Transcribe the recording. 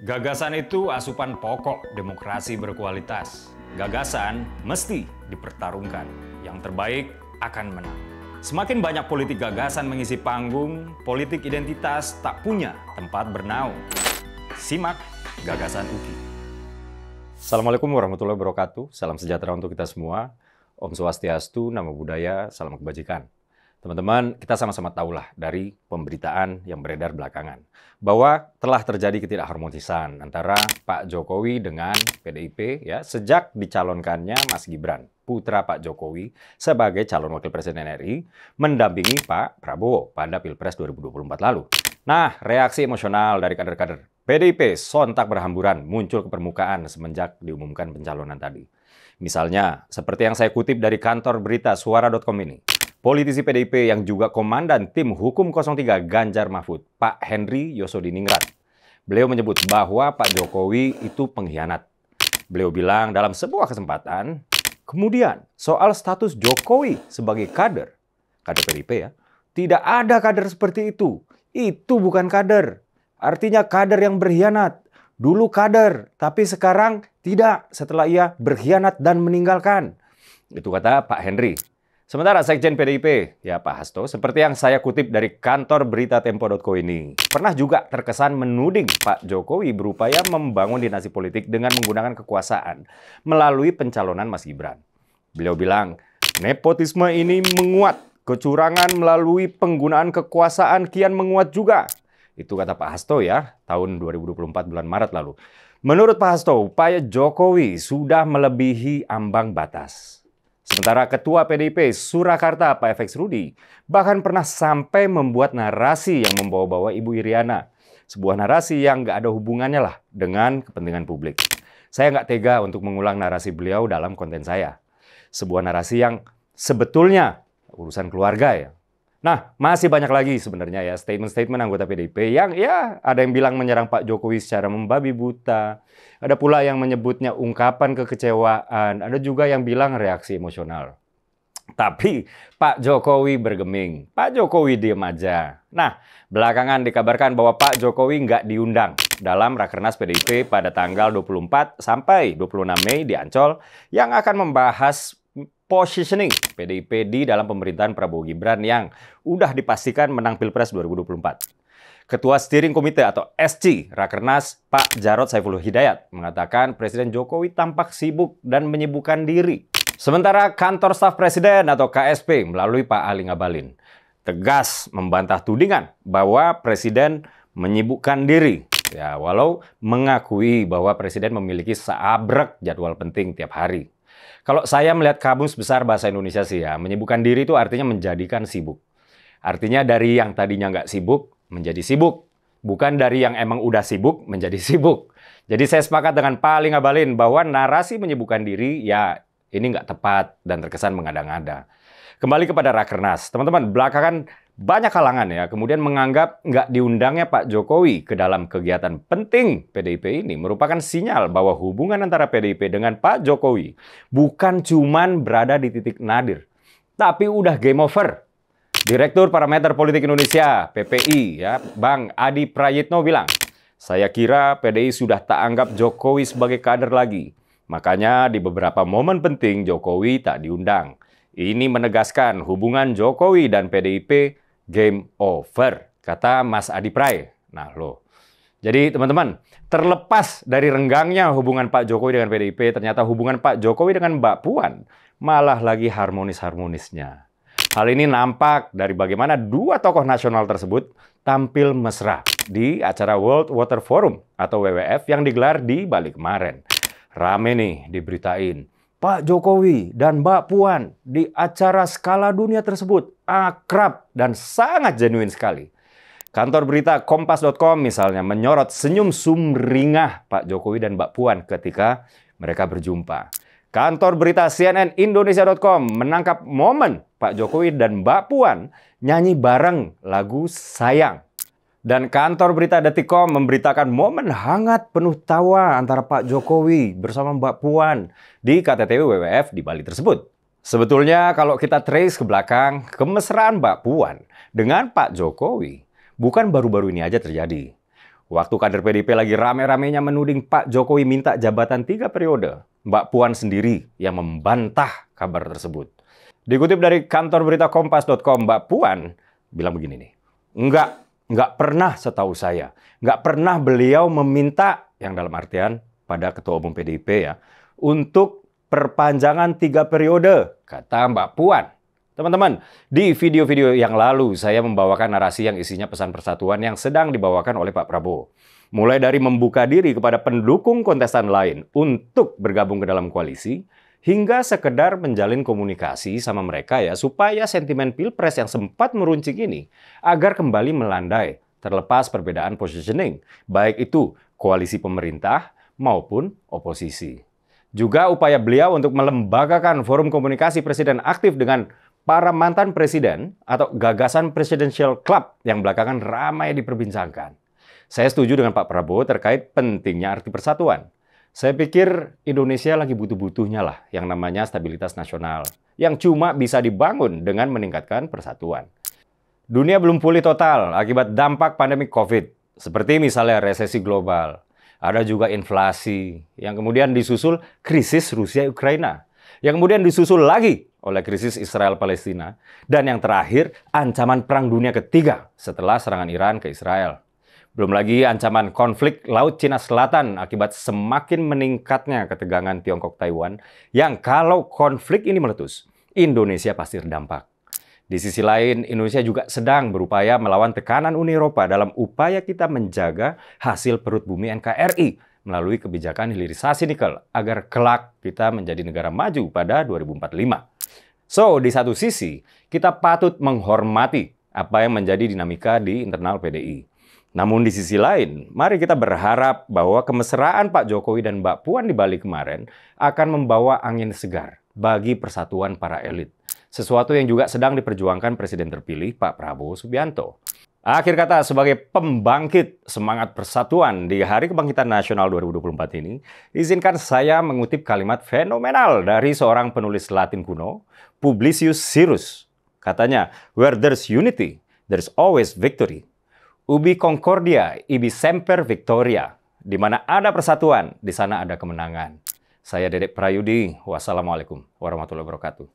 Gagasan itu asupan pokok demokrasi berkualitas. Gagasan mesti dipertarungkan. Yang terbaik akan menang. Semakin banyak politik gagasan mengisi panggung, politik identitas tak punya tempat bernaung. Simak Gagasan UKI. Assalamualaikum warahmatullahi wabarakatuh. Salam sejahtera untuk kita semua. Om Swastiastu, Namo Buddhaya, salam kebajikan. Teman-teman, kita sama-sama tahulah dari pemberitaan yang beredar belakangan bahwa telah terjadi ketidakharmonisan antara Pak Jokowi dengan PDIP ya sejak dicalonkannya Mas Gibran, putra Pak Jokowi sebagai calon wakil presiden RI mendampingi Pak Prabowo pada Pilpres 2024 lalu. Nah, reaksi emosional dari kader-kader PDIP sontak berhamburan muncul ke permukaan semenjak diumumkan pencalonan tadi. Misalnya, seperti yang saya kutip dari kantor berita suara.com ini. Politisi PDIP yang juga komandan tim hukum 03 Ganjar Mahfud, Pak Henry Yosodiningrat. Beliau menyebut bahwa Pak Jokowi itu pengkhianat. Beliau bilang dalam sebuah kesempatan, kemudian soal status Jokowi sebagai kader PDIP ya, tidak ada kader seperti itu. Itu bukan kader. Artinya kader yang berkhianat. Dulu kader, tapi sekarang tidak setelah ia berkhianat dan meninggalkan. Itu kata Pak Henry. Sementara Sekjen PDIP, ya Pak Hasto, seperti yang saya kutip dari kantor berita Tempo.co ini, pernah juga terkesan menuding Pak Jokowi berupaya membangun dinasti politik dengan menggunakan kekuasaan melalui pencalonan Mas Gibran. Beliau bilang, nepotisme ini menguat, kecurangan melalui penggunaan kekuasaan kian menguat juga. Itu kata Pak Hasto ya, tahun 2024 bulan Maret lalu. Menurut Pak Hasto, upaya Jokowi sudah melebihi ambang batas. Sementara Ketua PDIP Surakarta Pak FX Rudi bahkan pernah sampai membuat narasi yang membawa-bawa Ibu Iriana. Sebuah narasi yang nggak ada hubungannya lah dengan kepentingan publik. Saya nggak tega untuk mengulang narasi beliau dalam konten saya. Sebuah narasi yang sebetulnya urusan keluarga ya. Nah, masih banyak lagi sebenarnya ya statement-statement anggota PDIP yang ya ada yang bilang menyerang Pak Jokowi secara membabi buta. Ada pula yang menyebutnya ungkapan kekecewaan. Ada juga yang bilang reaksi emosional. Tapi Pak Jokowi bergeming. Pak Jokowi diam aja. Nah, belakangan dikabarkan bahwa Pak Jokowi nggak diundang dalam Rakernas PDIP pada tanggal 24 sampai 26 Mei di Ancol yang akan membahas positioning PDIP di dalam pemerintahan Prabowo Gibran yang udah dipastikan menang Pilpres 2024. Ketua Steering Komite atau SC Rakernas Pak Jarod Saiful Hidayat mengatakan Presiden Jokowi tampak sibuk dan menyibukkan diri. Sementara Kantor Staf Presiden atau KSP melalui Pak Ali Ngabalin tegas membantah tudingan bahwa Presiden menyibukkan diri. Ya, walau mengakui bahwa Presiden memiliki seabrek jadwal penting tiap hari. Kalau saya melihat kamus besar bahasa Indonesia sih ya, menyibukkan diri itu artinya menjadikan sibuk. Artinya dari yang tadinya nggak sibuk, menjadi sibuk. Bukan dari yang emang udah sibuk, menjadi sibuk. Jadi saya sepakat dengan Pak Ali Ngabalin bahwa narasi menyibukkan diri, ya ini nggak tepat dan terkesan mengada-ngada. Kembali kepada Rakernas. Teman-teman, belakangan banyak kalangan ya kemudian menganggap nggak diundangnya Pak Jokowi ke dalam kegiatan penting PDIP ini merupakan sinyal bahwa hubungan antara PDIP dengan Pak Jokowi bukan cuman berada di titik nadir, tapi udah game over. Direktur Parameter Politik Indonesia (PPI) ya, Bang Adi Prayitno bilang, saya kira PDI sudah tak anggap Jokowi sebagai kader lagi. Makanya di beberapa momen penting Jokowi tak diundang. Ini menegaskan hubungan Jokowi dan PDIP game over, kata Mas Adi Pray. Nah loh, jadi teman-teman, terlepas dari renggangnya hubungan Pak Jokowi dengan PDIP, ternyata hubungan Pak Jokowi dengan Mbak Puan malah lagi harmonis-harmonisnya. Hal ini nampak dari bagaimana dua tokoh nasional tersebut tampil mesra di acara World Water Forum atau WWF yang digelar di Bali kemarin. Rame nih diberitain. Pak Jokowi dan Mbak Puan di acara skala dunia tersebut akrab dan sangat genuine sekali. Kantor berita Kompas.com misalnya menyorot senyum sumringah Pak Jokowi dan Mbak Puan ketika mereka berjumpa. Kantor berita CNN Indonesia.com menangkap momen Pak Jokowi dan Mbak Puan nyanyi bareng lagu Sayang. Dan kantor berita Detikcom memberitakan momen hangat penuh tawa antara Pak Jokowi bersama Mbak Puan di KTT WWF di Bali tersebut. Sebetulnya kalau kita trace ke belakang, kemesraan Mbak Puan dengan Pak Jokowi bukan baru-baru ini aja terjadi. Waktu kader PDIP lagi rame-ramenya menuding Pak Jokowi minta jabatan 3 periode, Mbak Puan sendiri yang membantah kabar tersebut. Dikutip dari kantor berita kompas.com, Mbak Puan bilang begini nih, Enggak pernah setahu saya, enggak pernah beliau meminta, yang dalam artian pada Ketua Umum PDIP ya, untuk perpanjangan 3 periode, kata Mbak Puan. Teman-teman, di video-video yang lalu saya membawakan narasi yang isinya pesan persatuan yang sedang dibawakan oleh Pak Prabowo. Mulai dari membuka diri kepada pendukung kontestan lain untuk bergabung ke dalam koalisi, hingga sekedar menjalin komunikasi sama mereka ya, supaya sentimen Pilpres yang sempat meruncing ini agar kembali melandai, terlepas perbedaan positioning, baik itu koalisi pemerintah maupun oposisi. Juga upaya beliau untuk melembagakan forum komunikasi presiden aktif dengan para mantan presiden atau gagasan Presidential Club yang belakangan ramai diperbincangkan. Saya setuju dengan Pak Prabowo terkait pentingnya arti persatuan. Saya pikir Indonesia lagi butuh-butuhnya lah yang namanya stabilitas nasional, yang cuma bisa dibangun dengan meningkatkan persatuan. Dunia belum pulih total akibat dampak pandemi COVID, seperti misalnya resesi global. Ada juga inflasi, yang kemudian disusul krisis Rusia-Ukraina, yang kemudian disusul lagi oleh krisis Israel-Palestina, dan yang terakhir ancaman Perang Dunia Ketiga setelah serangan Iran ke Israel. Belum lagi ancaman konflik Laut Cina Selatan akibat semakin meningkatnya ketegangan Tiongkok-Taiwan yang kalau konflik ini meletus, Indonesia pasti terdampak. Di sisi lain, Indonesia juga sedang berupaya melawan tekanan Uni Eropa dalam upaya kita menjaga hasil perut bumi NKRI melalui kebijakan hilirisasi nikel agar kelak kita menjadi negara maju pada 2045. So, di satu sisi, kita patut menghormati apa yang menjadi dinamika di internal PDI. Namun di sisi lain, mari kita berharap bahwa kemesraan Pak Jokowi dan Mbak Puan di Bali kemarin akan membawa angin segar bagi persatuan para elit. Sesuatu yang juga sedang diperjuangkan Presiden terpilih Pak Prabowo Subianto. Akhir kata, sebagai pembangkit semangat persatuan di Hari Kebangkitan Nasional 2024 ini, izinkan saya mengutip kalimat fenomenal dari seorang penulis Latin kuno, Publicius Syrus. Katanya, "Where there's unity, there's always victory. Ubi concordia, ibi semper victoria." Di mana ada persatuan, di sana ada kemenangan. Saya Dedek Prayudi. Wassalamualaikum warahmatullahi wabarakatuh.